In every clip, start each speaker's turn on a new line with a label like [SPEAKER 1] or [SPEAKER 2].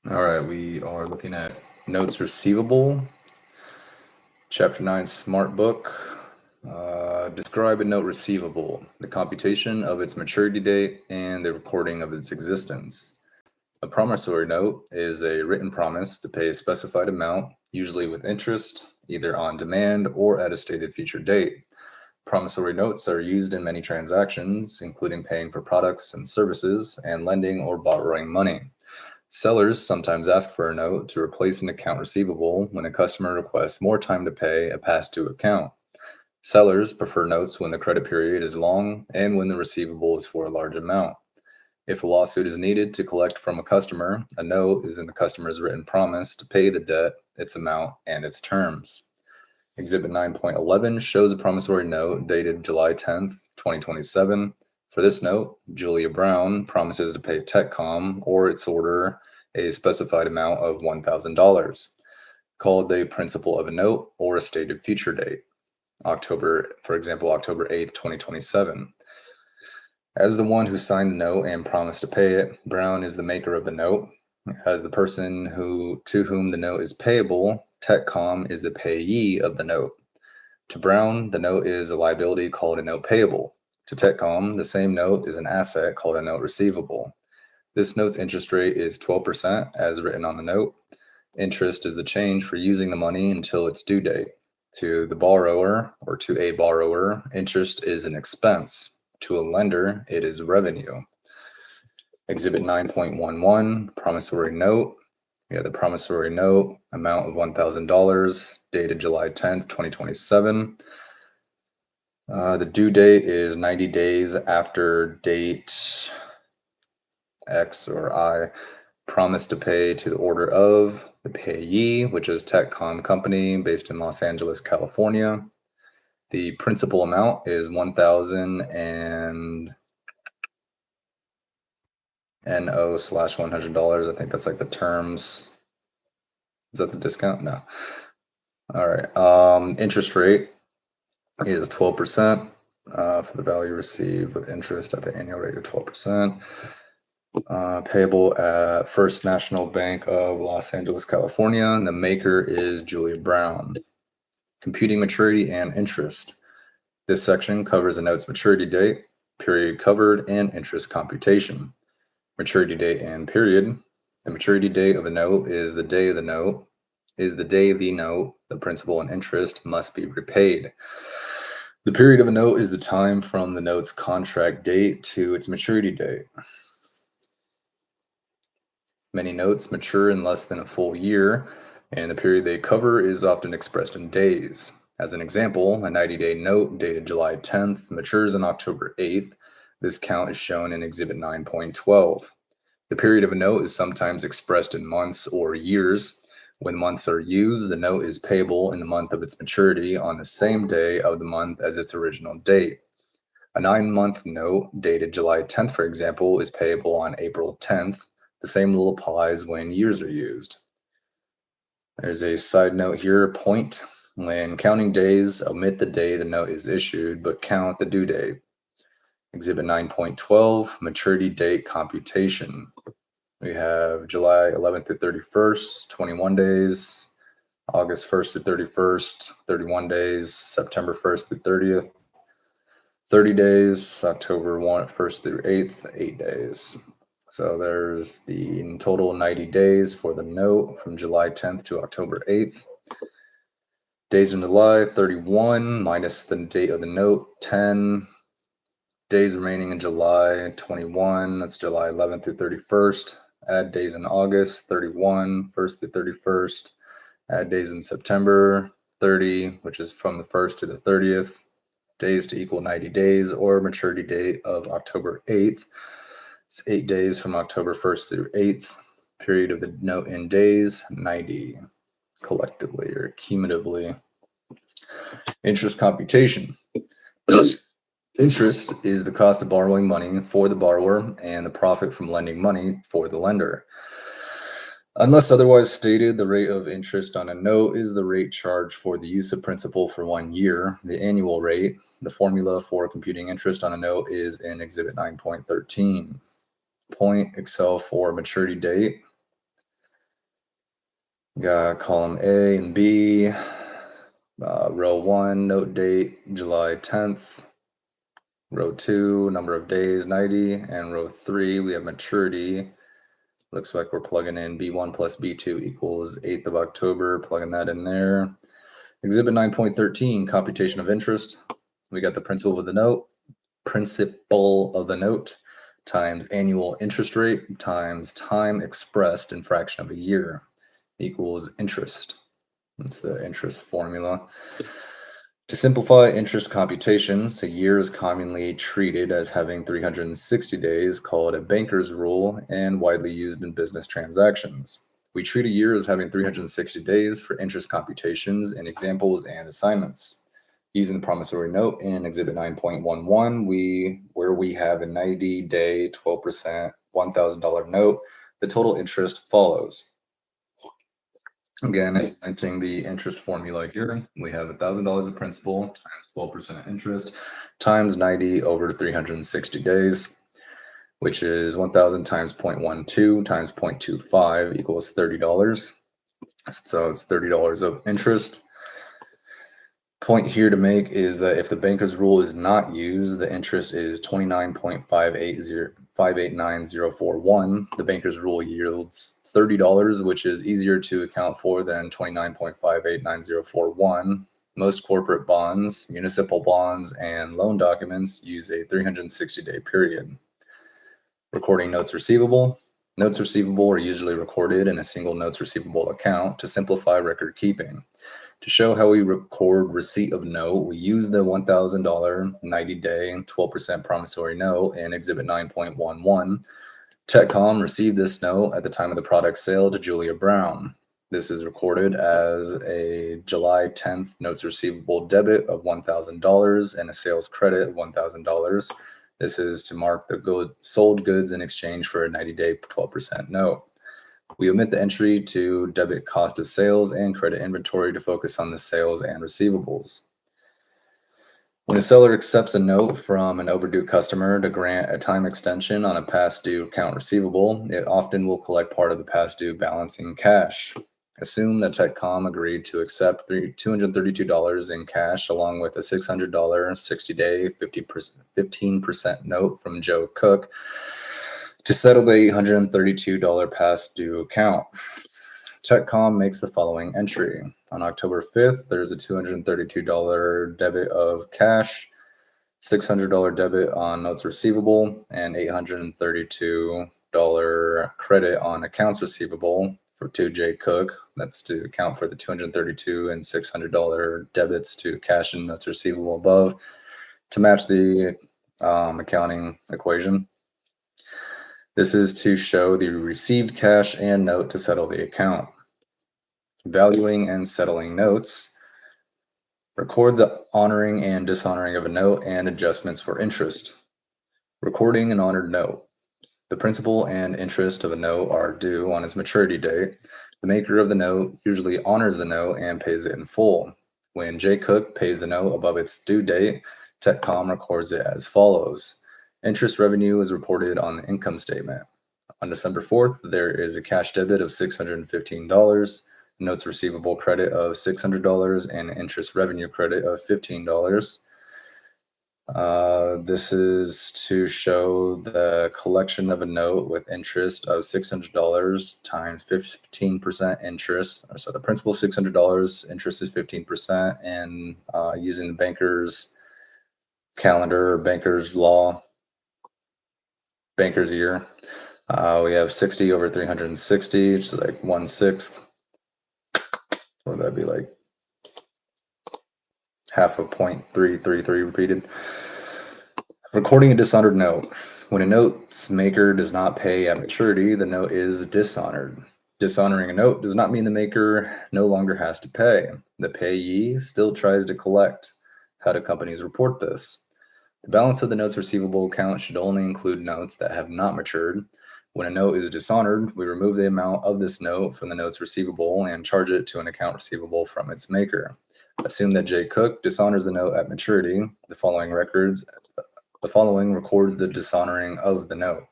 [SPEAKER 1] All right, we are looking at notes receivable, Chapter 9, Smartbook. Describe a note receivable, the computation of its maturity date, and the recording of its existence. A promissory note is a written promise to pay a specified amount, usually with interest, either on demand or at a stated future date. Promissory notes are used in many transactions, including paying for products and services and lending or borrowing money. Sellers sometimes ask for a note to replace an account receivable when a customer requests more time to pay a past due account. Sellers prefer notes when the credit period is long and when the receivable is for a large amount. If a lawsuit is needed to collect from a customer, a note is in the customer's written promise to pay the debt, its amount, and its terms. Exhibit 9.11 shows a promissory note dated July 10th, 2027. For this note, Julia Brown promises to pay TechCom or its order a specified amount of $1,000, called the principal of a note or a stated future date. For example, October 8th, 2027. As the one who signed the note and promised to pay it, Brown is the maker of the note. As the person to whom the note is payable, TechCom is the payee of the note. To Brown, the note is a liability called a note payable. To TechCom, the same note is an asset called a note receivable. This note's interest rate is 12% as written on the note. Interest is the change for using the money until its due date. To the borrower or to a borrower, interest is an expense. To a lender, it is revenue. Exhibit 9.11, promissory note. We have the promissory note, amount of $1,000, dated July 10th, 2027. The due date is 90 days after date X or I. Promise to pay to the order of the payee, which is TechCom Company based in Los Angeles, California. The principal amount is $1,000 and NO/$100. I think that's like the terms. Is that the discount? No. All right. Interest rate is 12% for the value received with interest at the annual rate of 12%. Payable at First National Bank of Los Angeles, California. And the maker is Julia Brown. Computing maturity and interest. This section covers a note's maturity date, period covered, and interest computation. Maturity date and period. The maturity date of a note is the day of the note, the principal and interest must be repaid. The period of a note is the time from the note's contract date to its maturity date. Many notes mature in less than a full year, and the period they cover is often expressed in days. As an example, a 90-day note dated July 10th matures on October 8th. This count is shown in Exhibit 9.12. The period of a note is sometimes expressed in months or years. When months are used, the note is payable in the month of its maturity on the same day of the month as its original date. A 9-month note dated July 10th, for example, is payable on April 10th. The same rule applies when years are used. There's a side note here, point. When counting days, omit the day the note is issued, but count the due date. Exhibit 9.12, maturity date computation. We have July 11th to 31st, 21 days. August 1st to 31st, 31 days. September 1st to 30th, 30 days. October 1st through 8th, 8 days. So there's the in total 90 days for the note from July 10th to October 8th. Days in July, 31 minus the date of the note, 10. Days remaining in July, 21. That's July 11th through 31st. Add days in August, 31, 1st through 31st. Add days in September, 30, which is from the 1st to the 30th. Days to equal 90 days, or maturity date of October 8th. It's 8 days from October 1st through 8th. Period of the note in days, 90 collectively or cumulatively. Interest computation. Interest is the cost of borrowing money for the borrower and the profit from lending money for the lender. Unless otherwise stated, the rate of interest on a note is the rate charged for the use of principal for 1 year. The annual rate, the formula for computing interest on a note, is in Exhibit 9.13. Point Excel for maturity date. Got column A and B. Row 1, note date, July 10th. Row 2, number of days, 90. And row 3, we have maturity. Looks like we're plugging in B1 plus B2 equals 8th of October, plugging that in there. Exhibit 9.13, computation of interest. We got the principal of the note times annual interest rate times time expressed in fraction of a year equals interest. That's the interest formula. To simplify interest computations, a year is commonly treated as having 360 days, called a banker's rule, and widely used in business transactions. We treat a year as having 360 days for interest computations in examples and assignments. Using the promissory note in Exhibit 9.11, where we have a 90-day, 12%, $1,000 note, the total interest follows. Again, entering the interest formula here, we have $1,000 of principal times 12% interest times 90 over 360 days, which is 1,000 times 0.12 times 0.25 equals $30. So it's $30 of interest. Point here to make is that if the banker's rule is not used, the interest is 29.589041. The banker's rule yields $30, which is easier to account for than 29.589041. Most corporate bonds, municipal bonds, and loan documents use a 360-day period. Recording notes receivable. Notes receivable are usually recorded in a single notes receivable account to simplify record keeping. To show how we record receipt of note, we use the $1,000 90-day 12% promissory note in Exhibit 9.11. TechCom received this note at the time of the product sale to Julia Brown. This is recorded as a July 10th notes receivable debit of $1,000 and a sales credit of $1,000. This is to mark the sold goods in exchange for a 90-day 12% note. We omit the entry to debit cost of sales and credit inventory to focus on the sales and receivables. When a seller accepts a note from an overdue customer to grant a time extension on a past due account receivable, it often will collect part of the past due balance in cash. Assume that TechCom agreed to accept $232 in cash along with a $600 60-day 15% note from Joe Cook to settle the $832 past due account. TechCom makes the following entry. On October 5th, there's a $232 debit of cash, $600 debit on notes receivable, and $832 credit on accounts receivable to J. Cook. That's to account for the $232 and $600 debits to cash and notes receivable above to match the accounting equation. This is to show the received cash and note to settle the account. Valuing and settling notes. Record the honoring and dishonoring of a note and adjustments for interest. Recording an honored note. The principal and interest of a note are due on its maturity date. The maker of the note usually honors the note and pays it in full. When J. Cook pays the note above its due date, TechCom records it as follows. Interest revenue is reported on the income statement. On December 4th, there is a cash debit of $615, notes receivable credit of $600, and interest revenue credit of $15. This is to show the collection of a note with interest of $600 times 15% interest. So the principal $600, interest is 15%, and using the banker's calendar or banker's law, banker's year, we have 60 over 360, which is like 1/6. What would that be, like half of 0.333 repeated? Recording a dishonored note. When a note's maker does not pay at maturity, the note is dishonored. Dishonoring a note does not mean the maker no longer has to pay. The payee still tries to collect. How do companies report this? The balance of the notes receivable account should only include notes that have not matured. When a note is dishonored, we remove the amount of this note from the notes receivable and charge it to an account receivable from its maker. Assume that J. Cook dishonors the note at maturity. The following records the dishonoring of the note.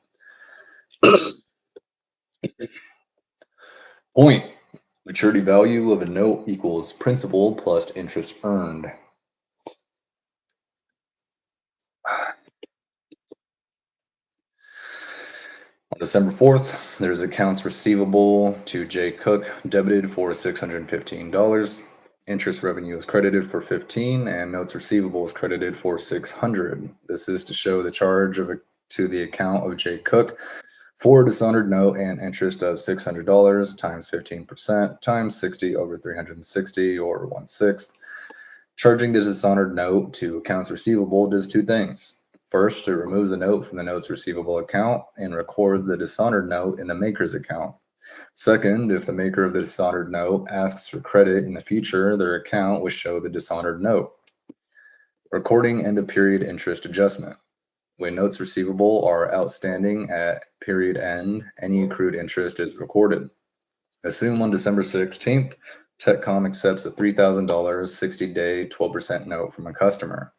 [SPEAKER 1] Point. Maturity value of a note equals principal plus interest earned. On December 4th, there's accounts receivable to J. Cook debited for $615. Interest revenue is credited for $15, and notes receivable is credited for $600. This is to show the charge to the account of J. Cook for a dishonored note and interest of $600 times 15% times 60 over 360, or 1/6. Charging the dishonored note to accounts receivable does two things. First, it removes the note from the notes receivable account and records the dishonored note in the maker's account. Second, if the maker of the dishonored note asks for credit in the future, their account will show the dishonored note. Recording end of period interest adjustment. When notes receivable are outstanding at period end, any accrued interest is recorded. Assume on December 16th, TechCom accepts a $3,000 60-day 12% note from a customer.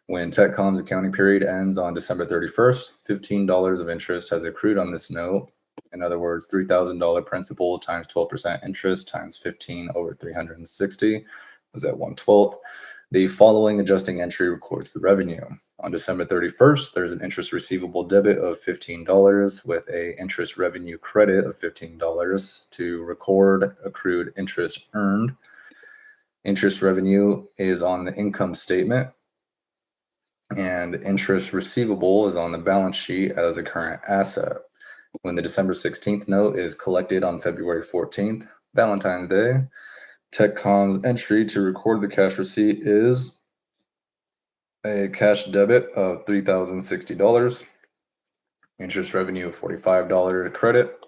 [SPEAKER 1] When TechCom's accounting period ends on December 31st, $15 of interest has accrued on this note. In other words, $3,000 principal times 12% interest times 15 over 360 was at 1/12. The following adjusting entry records the revenue. On December 31st, there's an interest receivable debit of $15 with a interest revenue credit of $15 to record accrued interest earned. Interest revenue is on the income statement, and interest receivable is on the balance sheet as a current asset. When the December 16th note is collected on February 14th, Valentine's Day, TechCom's entry to record the cash receipt is a cash debit of $3,060, interest revenue of $45 credit,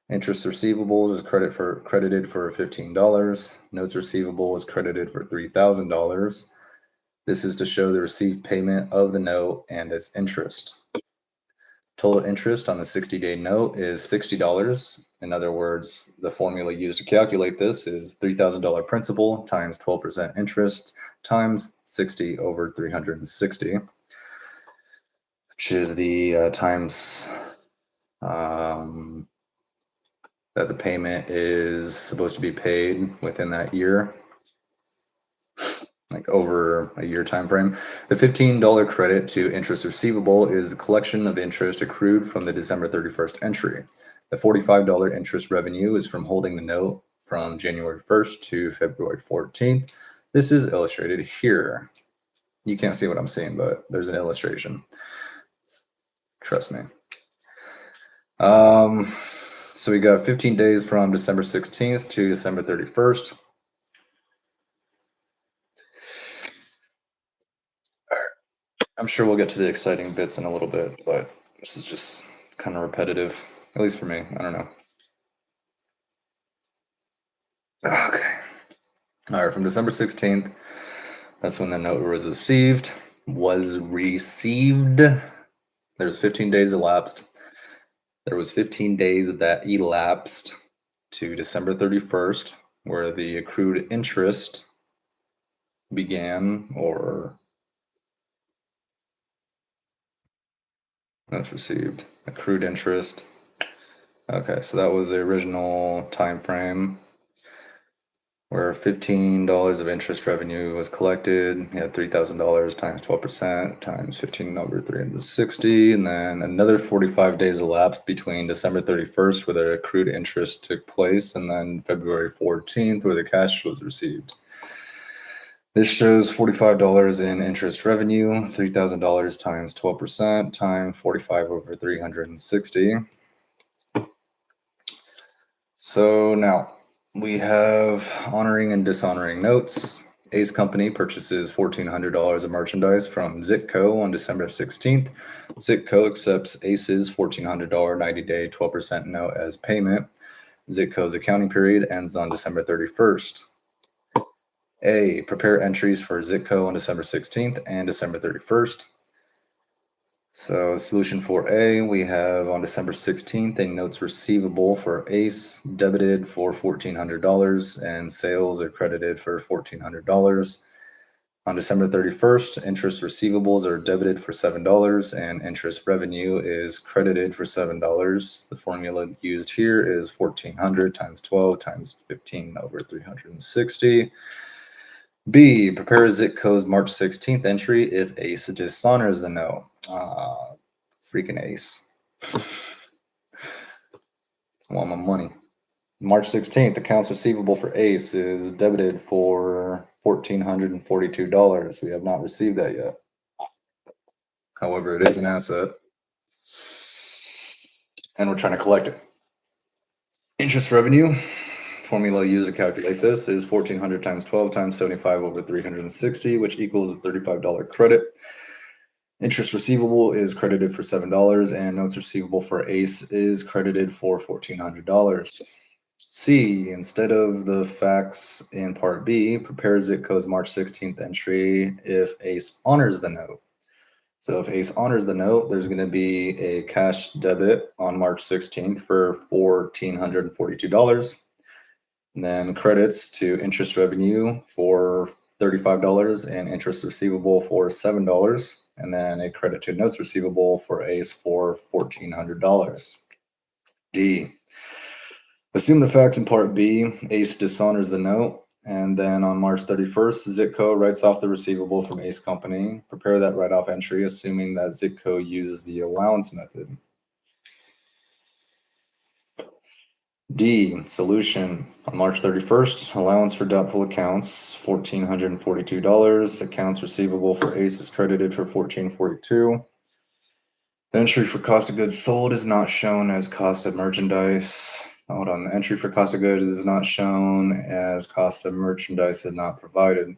[SPEAKER 1] interest receivables is credited for $15, notes receivable is credited for $3,000. This is to show the received payment of the note and its interest. Total interest on the 60-day note is $60. In other words, the formula used to calculate this is $3,000 principal times 12% interest times 60 over 360, which is the times that the payment is supposed to be paid within that year, like over a year time frame. The $15 credit to interest receivable is the collection of interest accrued from the December 31st entry. The $45 interest revenue is from holding the note from January 1st to February 14th. This is illustrated here. You can't see what I'm seeing, but there's an illustration. Trust me. So we got 15 days from December 16th to December 31st. I'm sure we'll get to the exciting bits in a little bit, but this is just kind of repetitive, at least for me. I don't know. Okay. All right, from December 16th, that's when the note was received. There's 15 days elapsed. There was 15 days that elapsed to December 31st, where the accrued interest began, or notes received, accrued interest. Okay, so that was the original time frame where $15 of interest revenue was collected. You had $3,000 times 12% times 15 over 360, and then another 45 days elapsed between December 31st, where the accrued interest took place, and then February 14th, where the cash was received. This shows $45 in interest revenue, $3,000 times 12% times 45 over 360. So now we have honoring and dishonoring notes. Ace Company purchases $1,400 of merchandise from Zitco on December 16th. Zitco accepts Ace's $1,400 90-day 12% note as payment. Zitco's accounting period ends on December 31st. A, prepare entries for Zitco on December 16th and December 31st. So solution for A, we have on December 16th, a notes receivable for Ace debited for $1,400 and sales are credited for $1,400. On December 31st, interest receivables are debited for $7 and interest revenue is credited for $7. The formula used here is 1,400 times 12 times 15 over 360. B, prepare Zitco's March 16th entry if Ace dishonors the note. Freaking Ace. I want my money. March 16th, accounts receivable for Ace is debited for $1,442. We have not received that yet. However, it is an asset, and we're trying to collect it. Interest revenue, formula used to calculate this is 1,400 times 12 times 75 over 360, which equals a $35 credit. Interest receivable is credited for $7, and notes receivable for Ace is credited for $1,400. C, instead of the facts in Part B, prepare Zitco's March 16th entry if Ace honors the note. So if Ace honors the note, there's going to be a cash debit on March 16th for $1,442. And then credits to interest revenue for $35 and interest receivable for $7. And then a credit to notes receivable for Ace for $1,400. D, assume the facts in Part B, Ace dishonors the note, and then on March 31st, Zitco writes off the receivable from Ace Company. Prepare that write-off entry, assuming that Zitco uses the allowance method. D, solution. On March 31st, allowance for doubtful accounts, $1,442. Accounts receivable for Ace is credited for $1,442. The entry for cost of goods sold is not shown as cost of merchandise. Hold on, the entry for cost of goods is not shown as cost of merchandise is not provided.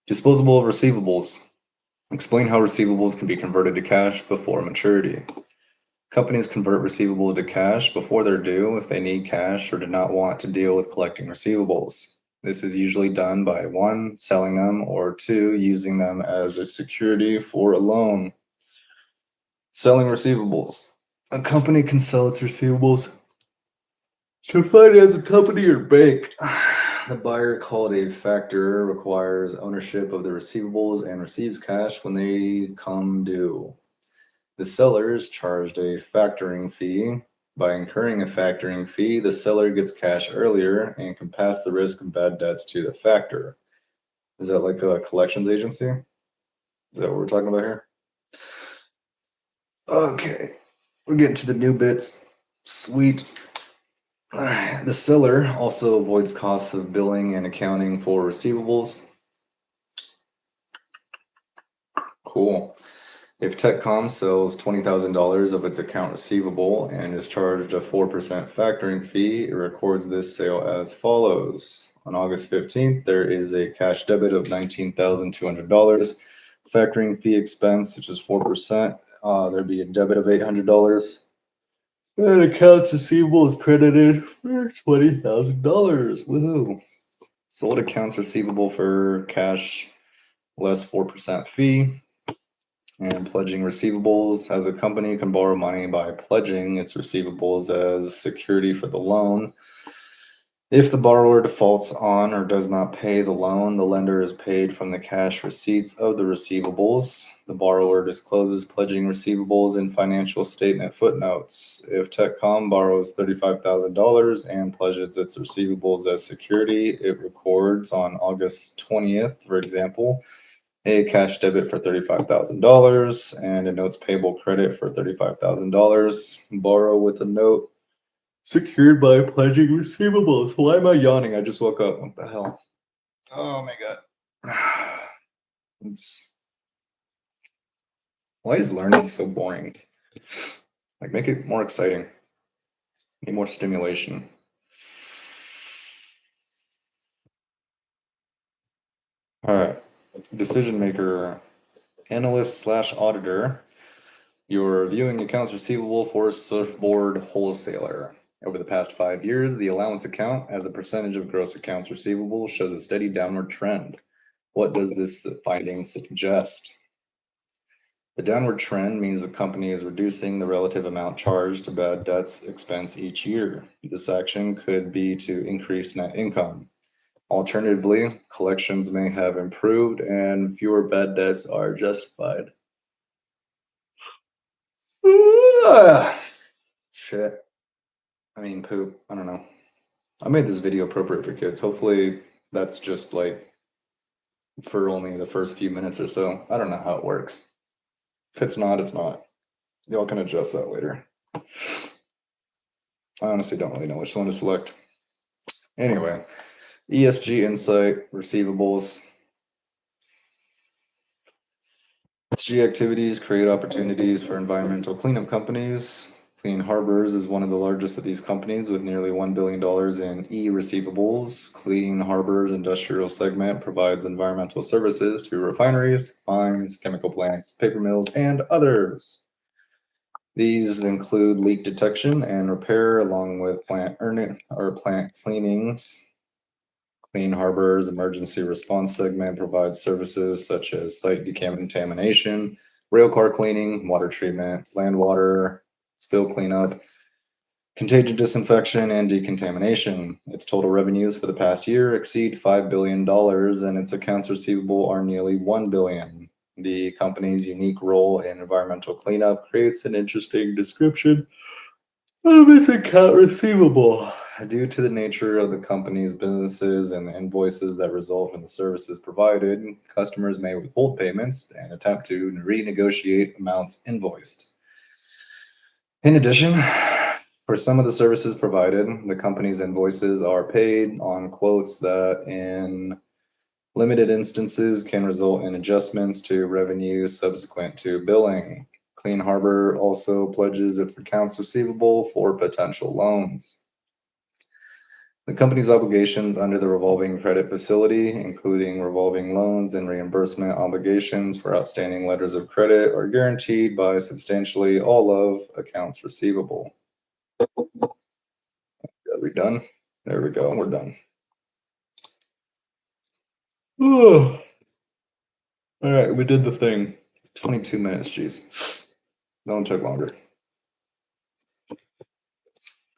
[SPEAKER 1] Disposable of receivables. Explain how receivables can be converted to cash before maturity. Companies convert receivables to cash before they're due if they need cash or do not want to deal with collecting receivables. This is usually done by 1, selling them, or 2, using them as a security for a loan. Selling receivables. A company can sell its receivables to finance a company or bank. The buyer, called a factor, requires ownership of the receivables and receives cash when they come due. The seller is charged a factoring fee. By incurring a factoring fee, the seller gets cash earlier and can pass the risk of bad debts to the factor. Is that like a collections agency? Is that what we're talking about here? Okay, we're getting to the new bits. Sweet. All right. The seller also avoids costs of billing and accounting for receivables. Cool. If TechCom sells $20,000 of its account receivable and is charged a 4% factoring fee, it records this sale as follows. On August 15th, there is a cash debit of $19,200. Factoring fee expense, which is 4%. There'd be a debit of $800. And accounts receivable is credited for $20,000. Woohoo. Sold accounts receivable for cash less 4% fee. And pledging receivables, as a company can borrow money by pledging its receivables as security for the loan. If the borrower defaults on or does not pay the loan, the lender is paid from the cash receipts of the receivables. The borrower discloses pledging receivables in financial statement footnotes. If TechCom borrows $35,000 and pledges its receivables as security, it records on August 20th, for example, a cash debit for $35,000 and a notes payable credit for $35,000. Borrow with a note secured by pledging receivables. Why am I yawning? I just woke up. What the hell? Oh my god. Why is learning so boring? Like, make it more exciting. Need more stimulation. All right. Decision maker, analyst / auditor. You're reviewing accounts receivable for a surfboard wholesaler. Over the past 5 years, the allowance account as a percentage of gross accounts receivable shows a steady downward trend. What does this finding suggest? The downward trend means the company is reducing the relative amount charged to bad debts expense each year. This action could be to increase net income. Alternatively, collections may have improved and fewer bad debts are justified. Shit. I mean, poop. I don't know. I made this video appropriate for kids. Hopefully, that's just like for only the first few minutes or so. I don't know how it works. If it's not, it's not. Y'all can adjust that later. I honestly don't really know which one to select. Anyway, ESG insight, receivables. ESG activities create opportunities for environmental cleanup companies. Clean Harbors is one of the largest of these companies with nearly $1 billion in e-receivables. Clean Harbors industrial segment provides environmental services to refineries, mines, chemical plants, paper mills, and others. These include leak detection and repair along with plant cleanings. Clean Harbors emergency response segment provides services such as site decontamination, rail car cleaning, water treatment, land water, spill cleanup, contagion disinfection, and decontamination. Its total revenues for the past year exceed $5 billion and its accounts receivable are nearly $1 billion. The company's unique role in environmental cleanup creates an interesting description of its account receivable. Due to the nature of the company's businesses and the invoices that result from the services provided, customers may withhold payments and attempt to renegotiate amounts invoiced. In addition, for some of the services provided, the company's invoices are paid on quotes that, in limited instances, can result in adjustments to revenue subsequent to billing. Clean Harbor also pledges its accounts receivable for potential loans. The company's obligations under the revolving credit facility, including revolving loans and reimbursement obligations for outstanding letters of credit, are guaranteed by substantially all of accounts receivable. Are we done? There we go. We're done. All right, we did the thing. 22 minutes, geez. That one took longer.